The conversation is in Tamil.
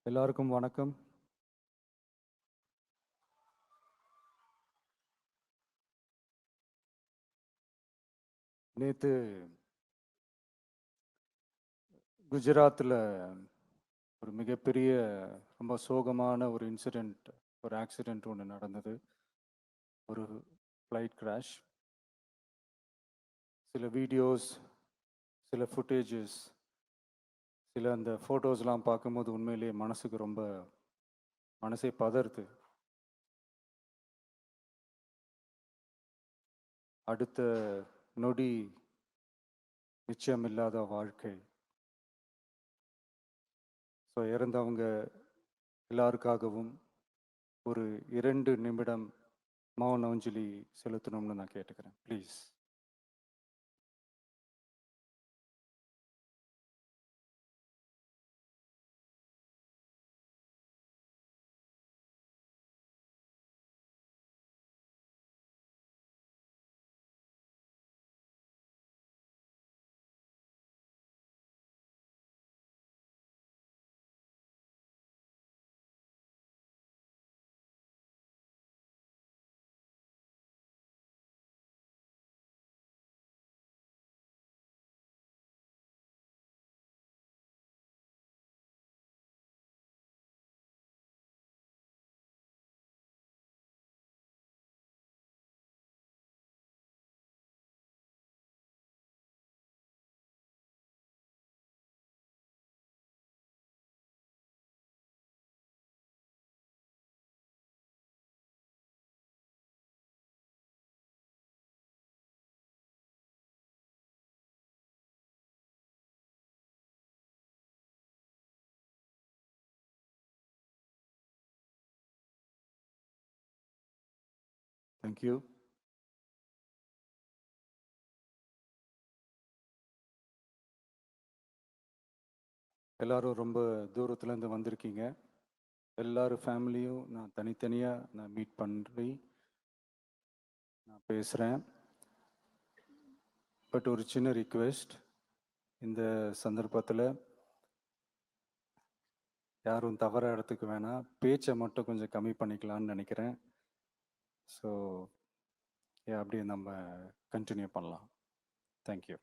எல்லாருக்கும் வணக்கம். நேத்து குஜராத்தில் ஒரு மிகப்பெரிய ரொம்ப சோகமான ஒரு இன்சிடெண்ட், ஒரு ஆக்சிடெண்ட் ஒன்று நடந்தது. ஒரு ஃப்ளைட் கிராஷ். சில வீடியோஸ், சில ஃபுட்டேஜஸ், சில அந்த ஃபோட்டோஸ்லாம் பார்க்கும்போது உண்மையிலேயே மனசுக்கு ரொம்ப மனசே பதறுது. அடுத்த நொடி நிச்சயமில்லாத வாழ்க்கை. ஸோ இறந்தவங்க எல்லாருக்காகவும் ஒரு 2 நிமிடம் மௌன அஞ்சலி செலுத்தணும்னு நான் கேட்டுக்கிறேன், ப்ளீஸ். தேங்க்யூ. எல்லாரும் ரொம்ப தூரத்துலேருந்து வந்திருக்கீங்க. எல்லாரும் ஃபேமிலியும் நான் தனித்தனியாக நான் மீட் பண்ணி நான் பேசுகிறேன். பட் ஒரு சின்ன ரிக்வெஸ்ட், இந்த சந்தர்ப்பத்தில் யாரும் தவறாக எடுத்துக்க வேணாம். பேச்சை மட்டும் கொஞ்சம் கம்மி பண்ணிக்கலான்னு நினைக்கிறேன். ஸோ அப்படியே நம்ம கண்டினியூ பண்ணலாம். தேங்க்யூ.